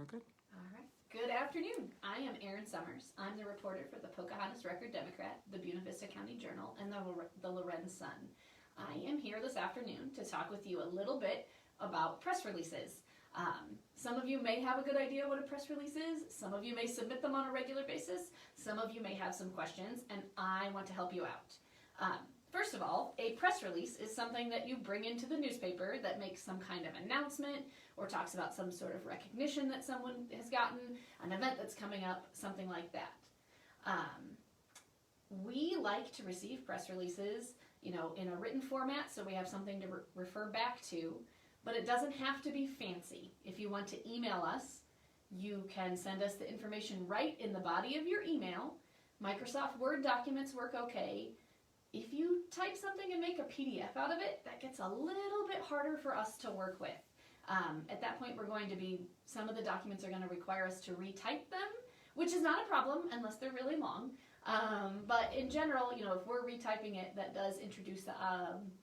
We're good. All right. Good afternoon. I am Erin Sommers. I'm the reporter for the Pocahontas Record-Democrat, the Buena Vista County Journal, and the Lorenz Sun. I am here this afternoon to talk with you a little bit about press releases. Some of you may have a good idea what a press release is. Some of you may submit them on a regular basis. Some of you may have some questions, and I want to help you out. First of all, a press release is something that you bring into the newspaper that makes some kind of announcement or talks about some sort of recognition that someone has gotten, an event that's coming up, something like that. We like to receive press releases, in a written format, so we have something to refer back to, but it doesn't have to be fancy. If you want to email us, you can send us the information right in the body of your email. Microsoft Word documents work okay. If you type something and make a PDF out of it, that gets a little bit harder for us to work with. At that point, some of the documents are going to require us to retype them, which is not a problem unless they're really long. But in general, if we're retyping it, that does introduce the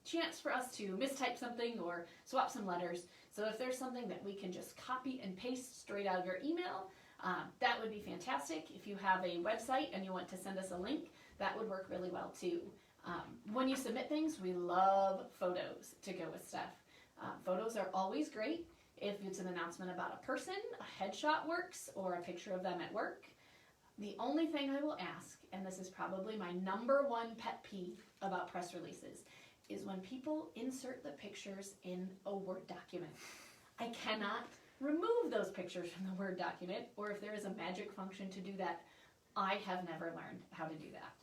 chance for us to mistype something or swap some letters. So if there's something that we can just copy and paste straight out of your email, that would be fantastic. If you have a website and you want to send us a link, that would work really well too. When you submit things, we love photos to go with stuff. Photos are always great. If it's an announcement about a person, a headshot works, or a picture of them at work. The only thing I will ask, and this is probably my number one pet peeve about press releases, is when people insert the pictures in a Word document. I cannot remove those pictures from the Word document, or if there is a magic function to do that, I have never learned how to do that.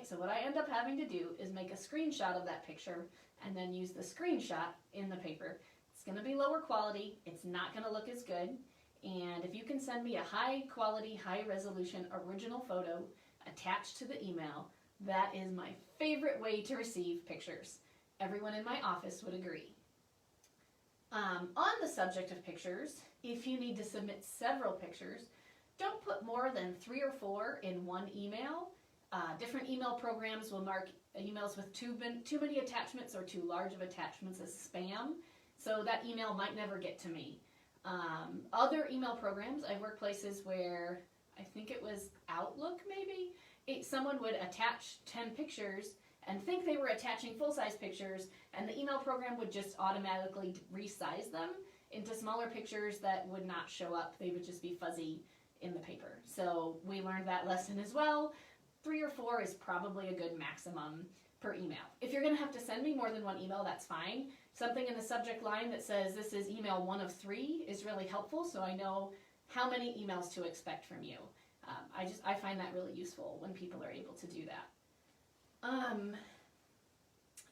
So what I end up having to do is make a screenshot of that picture and then use the screenshot in the paper. It's going to be lower quality, it's not going to look as good, and if you can send me a high quality, high resolution original photo attached to the email, that is my favorite way to receive pictures. Everyone in my office would agree. On the subject of pictures, if you need to submit several pictures, don't put more than 3 or 4 in one email. Different email programs will mark emails with too many attachments or too large of attachments as spam, so that email might never get to me. Other email programs, I've worked places where, I think it was Outlook maybe, someone would attach 10 pictures and think they were attaching full-size pictures, and the email program would just automatically resize them into smaller pictures that would not show up. They would just be fuzzy in the paper. So we learned that lesson as well. 3 or 4 is probably a good maximum per email. If you're going to have to send me more than one email, that's fine. Something in the subject line that says this is email 1 of 3 is really helpful, so I know how many emails to expect from you. I find that really useful when people are able to do that.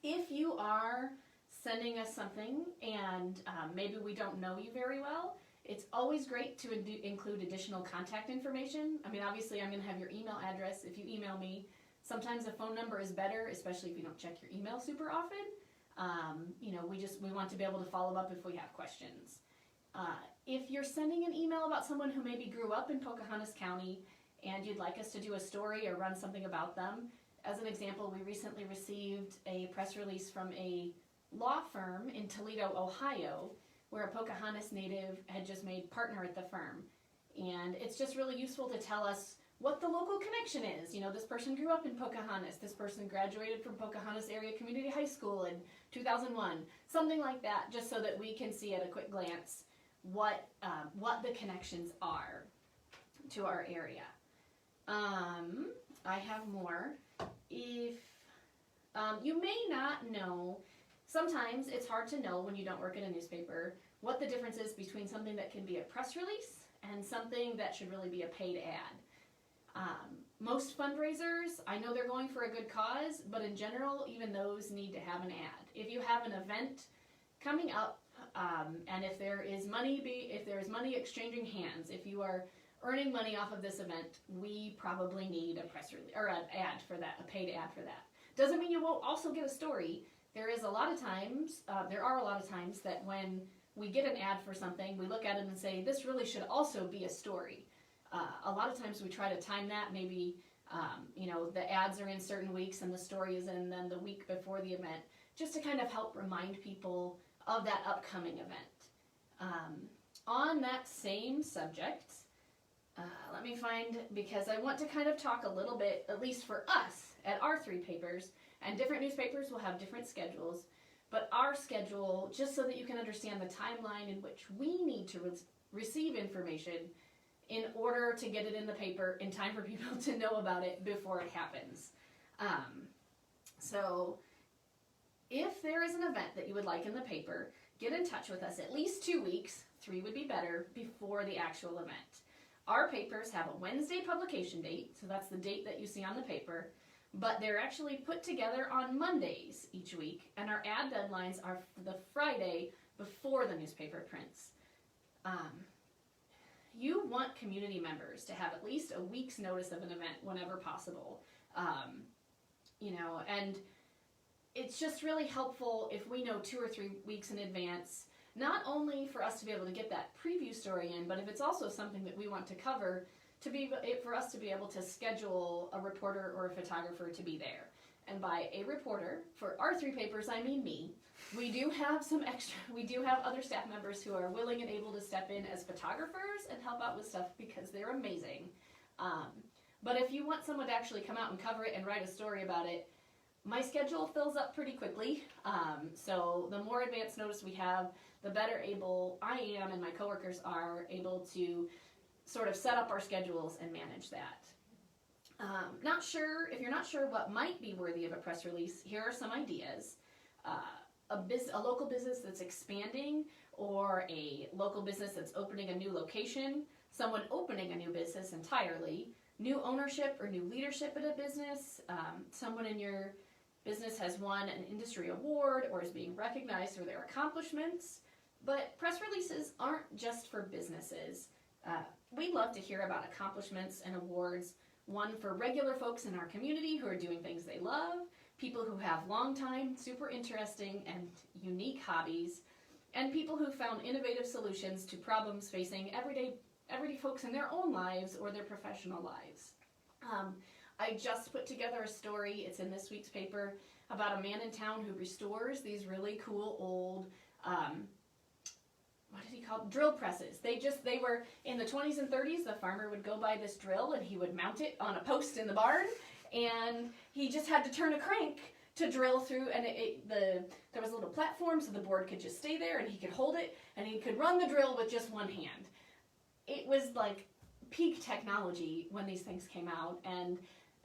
If you are sending us something and maybe we don't know you very well, it's always great to include additional contact information. I mean, obviously I'm going to have your email address if you email me. Sometimes a phone number is better, especially if you don't check your email super often. We want to be able to follow up if we have questions. If you're sending an email about someone who maybe grew up in Pocahontas County and you'd like us to do a story or run something about them, as an example, we recently received a press release from a law firm in Toledo, Ohio, where a Pocahontas native had just made partner at the firm. And it's just really useful to tell us what the local connection is. This person grew up in Pocahontas, this person graduated from Pocahontas Area Community High School in 2001, something like that, just so that we can see at a quick glance what the connections are to our area. I have more. If you may not know, sometimes it's hard to know when you don't work in a newspaper what the difference is between something that can be a press release and something that should really be a paid ad. Most fundraisers, I know they're going for a good cause, but in general, even those need to have an ad. If you have an event coming up, and if there is money exchanging hands, if you are earning money off of this event, we probably need a press release or an ad for that, a paid ad for that. Doesn't mean you won't also get a story. There are a lot of times that when we get an ad for something, we look at it and say, this really should also be a story. A lot of times we try to time that. Maybe the ads are in certain weeks and the story is in then the week before the event, just to kind of help remind people of that upcoming event. on that same subject, let me find, because I want to kind of talk a little bit, at least for us, at our 3 papers, and different newspapers will have different schedules, but our schedule, just so that you can understand the timeline in which we need to receive information in order to get it in the paper in time for people to know about it before it happens. So if there is an event that you would like in the paper, get in touch with us at least 2 weeks, 3 would be better, before the actual event. Our papers have a Wednesday publication date, so that's the date that you see on the paper, but they're actually put together on Mondays each week, and our ad deadlines are the Friday before the newspaper prints. You want community members to have at least a week's notice of an event whenever possible. And it's just really helpful if we know 2 or 3 weeks in advance, not only for us to be able to get that preview story in, but if it's also something that we want to cover, for us to be able to schedule a reporter or a photographer to be there. And by a reporter, for our 3 papers, I mean me. We do have other staff members who are willing and able to step in as photographers and help out with stuff because they're amazing. But if you want someone to actually come out and cover it and write a story about it, my schedule fills up pretty quickly. So the more advance notice we have, the better able I am and my coworkers are able to sort of set up our schedules and manage that. If you're not sure what might be worthy of a press release, here are some ideas. A local business that's expanding, or a local business that's opening a new location, someone opening a new business entirely, new ownership or new leadership at a business, someone in your business has won an industry award or is being recognized for their accomplishments. But press releases aren't just for businesses. We love to hear about accomplishments and awards, one for regular folks in our community who are doing things they love, people who have long-time, super interesting, and unique hobbies, and people who found innovative solutions to problems facing everyday folks in their own lives or their professional lives. I just put together a story, it's in this week's paper, about a man in town who restores these really cool old, drill presses. They were in the 20s and 30s, the farmer would go buy this drill and he would mount it on a post in the barn, and he just had to turn a crank to drill through, and there was a little platform so the board could just stay there and he could hold it and he could run the drill with just one hand. It was like peak technology when these things came out, and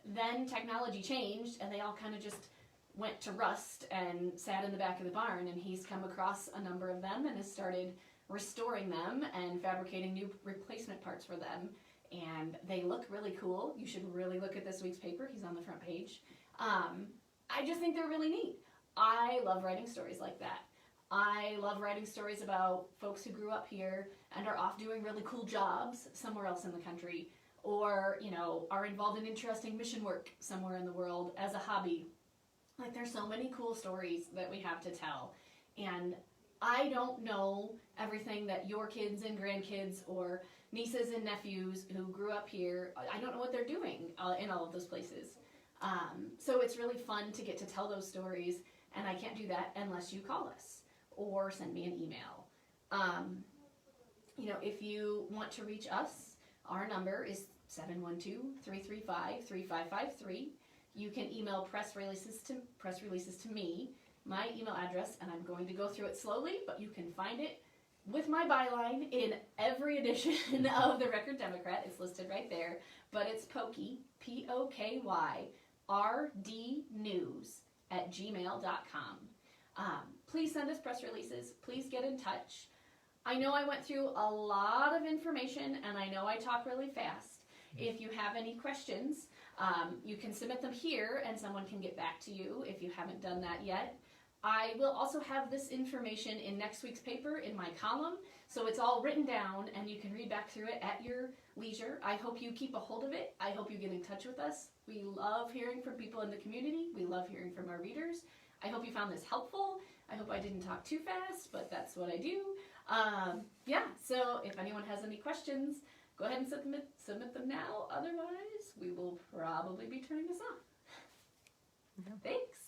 then technology changed and they all kind of just went to rust and sat in the back of the barn, and he's come across a number of them and has started restoring them and fabricating new replacement parts for them, and they look really cool. You should really look at this week's paper. He's on the front page. I just think they're really neat. I love writing stories like that. I love writing stories about folks who grew up here and are off doing really cool jobs somewhere else in the country, or are involved in interesting mission work somewhere in the world as a hobby. Like, there's so many cool stories that we have to tell, and I don't know everything that your kids and grandkids or nieces and nephews who grew up here, I don't know what they're doing in all of those places. So it's really fun to get to tell those stories, and I can't do that unless you call us or send me an email. If you want to reach us, our number is 712-335-3553. You can email press releases to me, my email address, and I'm going to go through it slowly, but you can find it with my byline in every edition of the Record Democrat. It's listed right there, but it's Pokey, POKYRDnews@gmail.com. Please send us press releases. Please get in touch. I know I went through a lot of information, and I know I talk really fast. If you have any questions, you can submit them here, and someone can get back to you if you haven't done that yet. I will also have this information in next week's paper in my column, so it's all written down, and you can read back through it at your leisure. I hope you keep a hold of it. I hope you get in touch with us. We love hearing from people in the community. We love hearing from our readers. I hope you found this helpful. I hope I didn't talk too fast, but that's what I do. So if anyone has any questions, go ahead and submit them now. Otherwise, we will probably be turning this off. Thanks.